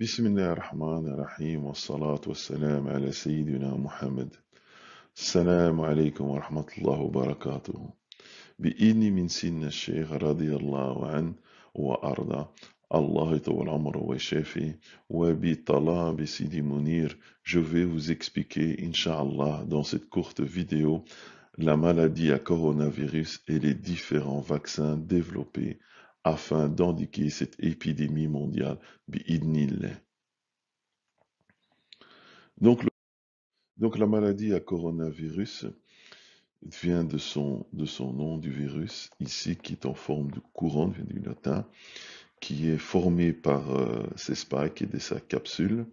بسم الله الرحمن الرحيم والصلاة والسلام على سيدنا محمد. السلام عليكم ورحمة الله وبركاته. بإذن من سن الشيخ رضي الله عنه وأرضى. الله يطول عمره ويشافي. وبطلاب سيدي منير, je vais vous expliquer, Inch'Allah, dans cette courte vidéo, la maladie à coronavirus et les différents vaccins développés afin d'endiguer cette épidémie mondiale. Bi'idnillah. Donc, donc la maladie à coronavirus vient de son nom du virus, ici qui est en forme de couronne, vient du latin, qui est formé par ses spikes et de sa capsule,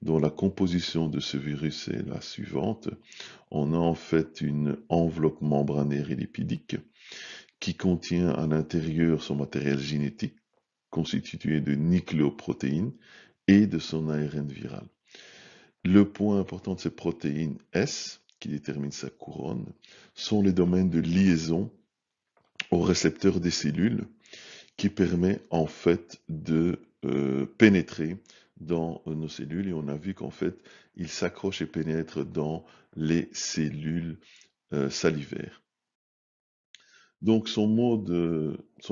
dont la composition de ce virus est la suivante. On a en fait une enveloppe membranaire et lipidique qui contient à l'intérieur son matériel génétique constitué de nucléoprotéines et de son ARN viral. Le point important de ces protéines S, qui déterminent sa couronne, sont les domaines de liaison aux récepteurs des cellules, qui permet en fait de pénétrer dans nos cellules. Et on a vu qu'en fait, il s'accroche et pénètre dans les cellules salivaires. Donc son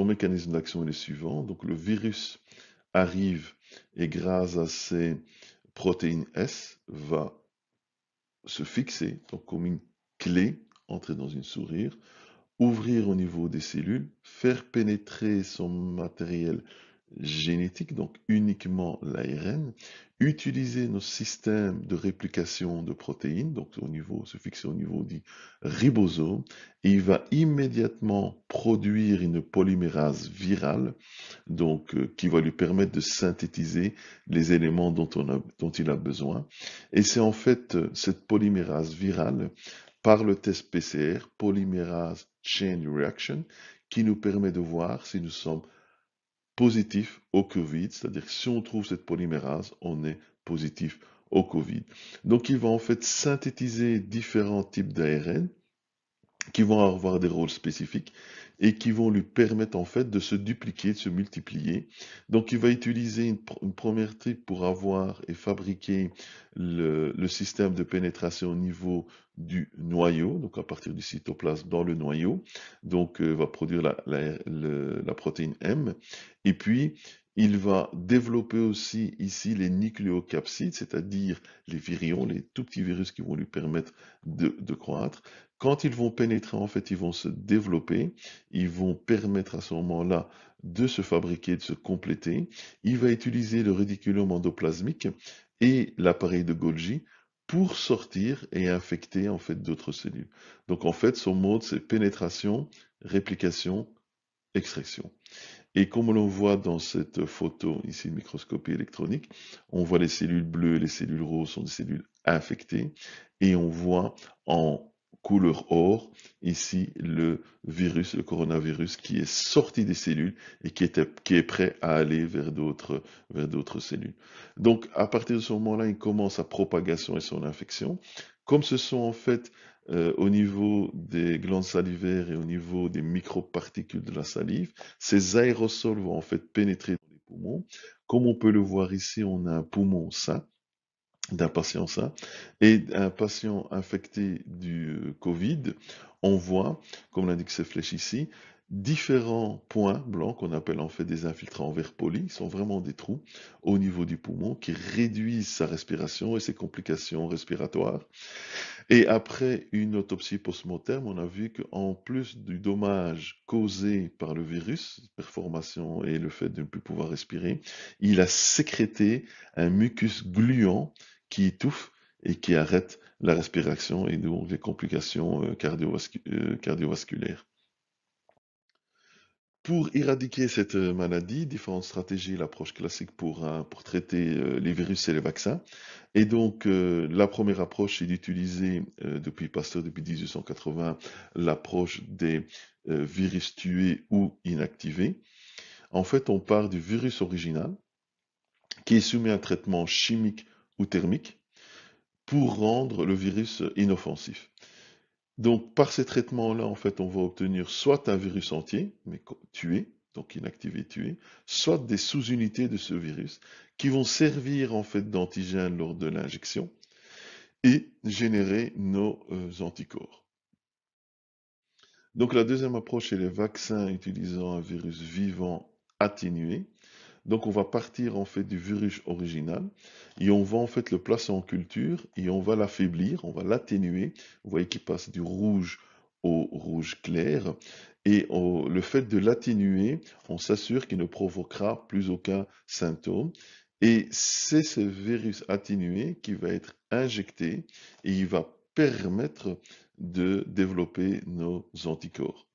mécanisme d'action est le suivant. Donc le virus arrive et grâce à ces protéines S va se fixer, donc comme une clé, entrer dans une sourire, ouvrir au niveau des cellules, faire pénétrer son matériel génétique, donc uniquement l'ARN, utiliser nos systèmes de réplication de protéines, donc se fixer au niveau du ribosome, et il va immédiatement produire une polymérase virale, donc qui va lui permettre de synthétiser les éléments dont il a besoin. Et c'est en fait cette polymérase virale, par le test PCR, polymérase chain reaction, qui nous permet de voir si nous sommes positifs au Covid, c'est-à-dire que si on trouve cette polymérase, on est positif au Covid. Donc il va en fait synthétiser différents types d'ARN qui vont avoir des rôles spécifiques et qui vont lui permettre en fait de se dupliquer, de se multiplier. Donc il va utiliser une première trick pour avoir et fabriquer le système de pénétration au niveau du noyau, donc à partir du cytoplasme dans le noyau, donc va produire la protéine M, et puis il va développer aussi ici les nucléocapsides, c'est-à-dire les virions, les tout petits virus qui vont lui permettre de croître. Quand ils vont pénétrer, en fait, ils vont se développer, ils vont permettre à ce moment-là de se fabriquer, de se compléter. Il va utiliser le réticulum endoplasmique et l'appareil de Golgi pour sortir et infecter en fait d'autres cellules. Donc en fait, son mode, c'est pénétration, réplication, extraction. Et comme l'on voit dans cette photo, ici, de microscopie électronique, on voit les cellules bleues et les cellules roses sont des cellules infectées. Et on voit en couleur or, ici, le virus, le coronavirus, qui est sorti des cellules et qui est prêt à aller vers d'autres cellules. Donc, à partir de ce moment-là, il commence sa propagation et son infection. Comme ce sont en fait au niveau des glandes salivaires et au niveau des microparticules de la salive, ces aérosols vont en fait pénétrer dans les poumons. Comme on peut le voir ici, on a un poumon sain d'un patient sain et un patient infecté du Covid, on voit, comme l'indique ces flèches ici, différents points blancs qu'on appelle en fait des infiltrants verts polis, qui sont vraiment des trous au niveau du poumon qui réduisent sa respiration et ses complications respiratoires. Et après une autopsie post-mortem, on a vu qu'en plus du dommage causé par le virus, performation et le fait de ne plus pouvoir respirer, il a sécrété un mucus gluant qui étouffe et qui arrête la respiration et donc les complications cardiovasculaires. Pour éradiquer cette maladie, différentes stratégies, l'approche classique pour traiter les virus et les vaccins. Et donc, la première approche, c'est d'utiliser, depuis Pasteur, depuis 1880, l'approche des virus tués ou inactivés. En fait, on part du virus original, qui est soumis à un traitement chimique ou thermique, pour rendre le virus inoffensif. Donc, par ces traitements-là, en fait, on va obtenir soit un virus entier, mais tué, donc inactivé, tué, soit des sous-unités de ce virus qui vont servir en fait d'antigène lors de l'injection et générer nos anticorps. Donc la deuxième approche, c'est les vaccins utilisant un virus vivant atténué. Donc on va partir en fait du virus original et on va en fait le placer en culture et on va l'affaiblir, on va l'atténuer. Vous voyez qu'il passe du rouge au rouge clair et le fait de l'atténuer, on s'assure qu'il ne provoquera plus aucun symptôme. Et c'est ce virus atténué qui va être injecté et il va permettre de développer nos anticorps.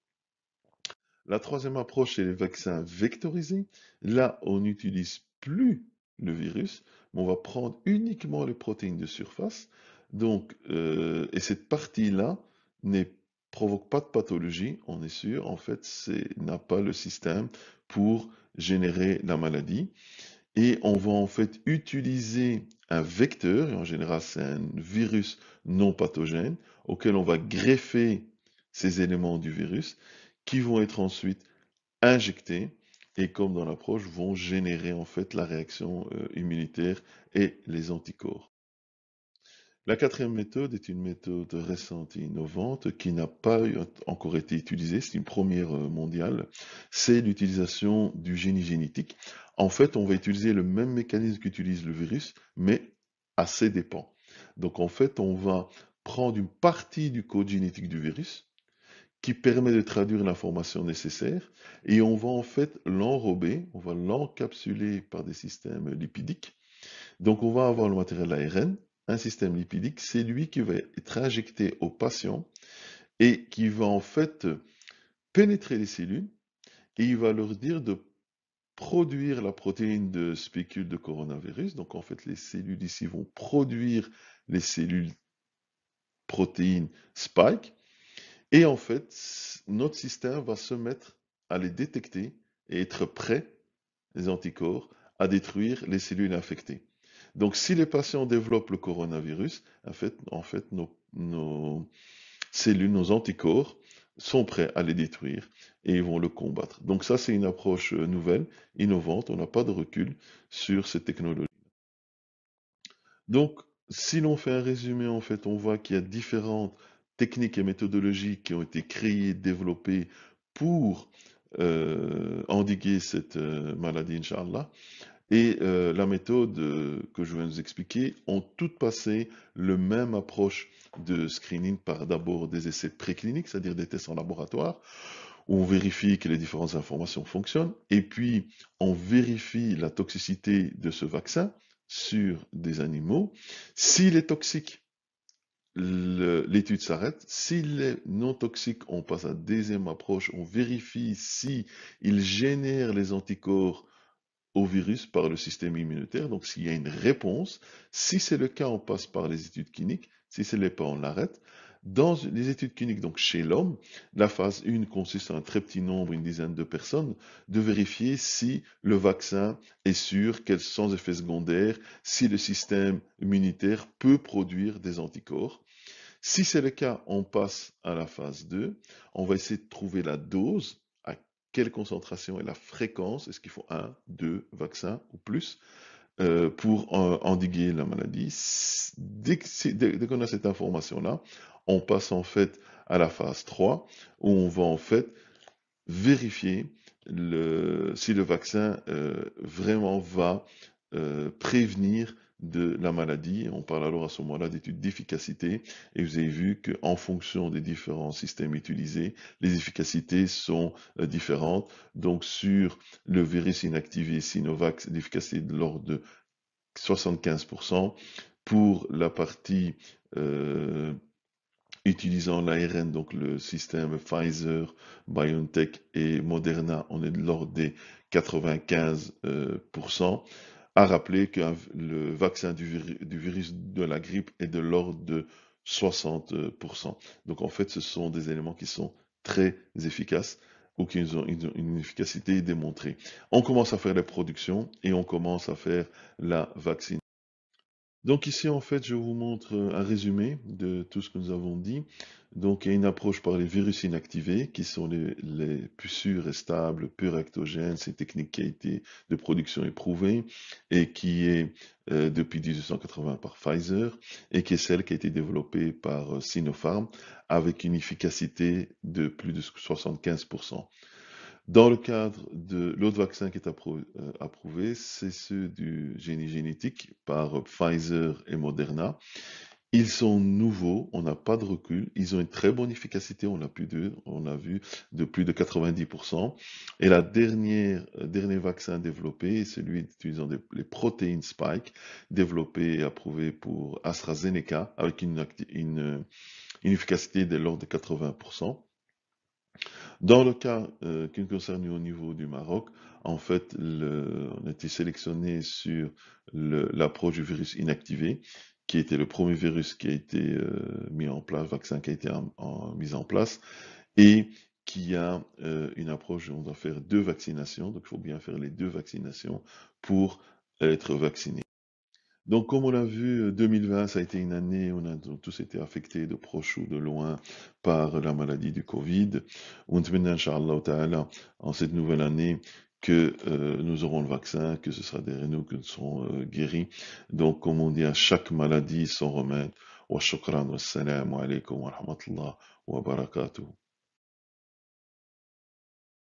La troisième approche, c'est les vaccins vectorisés. Là, on n'utilise plus le virus, mais on va prendre uniquement les protéines de surface. Donc, et cette partie-là ne provoque pas de pathologie, on est sûr. En fait, n'a pas le système pour générer la maladie. Et on va en fait utiliser un vecteur, et en général c'est un virus non pathogène, auquel on va greffer ces éléments du virus, qui vont être ensuite injectés, et comme dans l'approche, vont générer en fait la réaction immunitaire et les anticorps. La quatrième méthode est une méthode récente et innovante qui n'a pas encore été utilisée, c'est une première mondiale, c'est l'utilisation du génie génétique. En fait, on va utiliser le même mécanisme qu'utilise le virus, mais à ses dépens. Donc en fait, on va prendre une partie du code génétique du virus qui permet de traduire l'information nécessaire et on va en fait l'enrober, on va l'encapsuler par des systèmes lipidiques. Donc, on va avoir le matériel ARN, un système lipidique, c'est lui qui va être injecté au patient et qui va en fait pénétrer les cellules et il va leur dire de produire la protéine de spécule de coronavirus. Donc, en fait, les cellules ici vont produire les cellules protéines spike et en fait, notre système va se mettre à les détecter et être prêt, les anticorps, à détruire les cellules infectées. Donc, si les patients développent le coronavirus, en fait nos cellules, nos anticorps, sont prêts à les détruire et ils vont le combattre. Donc ça, c'est une approche nouvelle, innovante. On n'a pas de recul sur ces technologies. Donc, si l'on fait un résumé, en fait, on voit qu'il y a différentes techniques et méthodologies qui ont été créées, développées pour endiguer cette maladie, Inch'Allah. Et la méthode que je viens de vous expliquer ont toutes passé le même approche de screening par d'abord des essais précliniques, c'est-à-dire des tests en laboratoire, où on vérifie que les différentes informations fonctionnent, et puis on vérifie la toxicité de ce vaccin sur des animaux. S'il est toxique, l'étude s'arrête. S'il est non toxique, on passe à la deuxième approche, on vérifie si il génère les anticorps au virus par le système immunitaire. Donc, s'il y a une réponse, si c'est le cas, on passe par les études cliniques. Si ce n'est pas, on l'arrête. Dans les études cliniques, donc chez l'homme, la phase 1 consiste en un très petit nombre, une dizaine de personnes, de vérifier si le vaccin est sûr, quels sont les effets secondaires, si le système immunitaire peut produire des anticorps. Si c'est le cas, on passe à la phase 2. On va essayer de trouver la dose, à quelle concentration et la fréquence, est-ce qu'il faut un, deux vaccins ou plus, pour endiguer la maladie. Dès qu'on a cette information-là, on passe en fait à la phase 3, où on va en fait vérifier si le vaccin vraiment va prévenir de la maladie. On parle alors à ce moment-là d'études d'efficacité et vous avez vu qu'en fonction des différents systèmes utilisés, les efficacités sont différentes. Donc sur le virus inactivé Sinovac, l'efficacité est de l'ordre de 75%. Pour la partie utilisant l'ARN, donc le système Pfizer, BioNTech et Moderna, on est de l'ordre des 95%. À rappeler que le vaccin du virus de la grippe est de l'ordre de 60%. Donc en fait, ce sont des éléments qui sont très efficaces ou qui ont une efficacité démontrée. On commence à faire les productions et on commence à faire la vaccination. Donc ici, en fait, je vous montre un résumé de tout ce que nous avons dit. Donc, il y a une approche par les virus inactivés, qui sont les plus sûrs et stables, peu rectogènes. C'est une technique qui a été de production éprouvée et qui est depuis 1880 par Pfizer et qui est celle qui a été développée par Sinopharm avec une efficacité de plus de 75%. Dans le cadre de l'autre vaccin qui est approuvé, c'est ceux du génie génétique par Pfizer et Moderna. Ils sont nouveaux, on n'a pas de recul, ils ont une très bonne efficacité, on a vu de plus de 90%. Et dernier vaccin développé est celui utilisant les protéines Spike, développé et approuvé pour AstraZeneca avec une efficacité de l'ordre de 80%. Dans le cas qui nous concerne au niveau du Maroc, en fait, on a été sélectionné sur l'approche du virus inactivé, qui était le premier virus qui a été mis en place, vaccin qui a été mis en place, et qui a une approche où on doit faire 2 vaccinations, donc il faut bien faire les 2 vaccinations pour être vacciné. Donc, comme on a vu, 2020, ça a été une année où on a tous été affectés de proche ou de loin par la maladie du Covid. Und maintenant, Inch'Allah Ta'ala, en cette nouvelle année, que nous aurons le vaccin, que ce sera derrière nous, que nous serons guéris. Donc, comme on dit, à chaque maladie son remède. Wa shukran, wa salam alaikum wa rahmatullah wa barakatuh.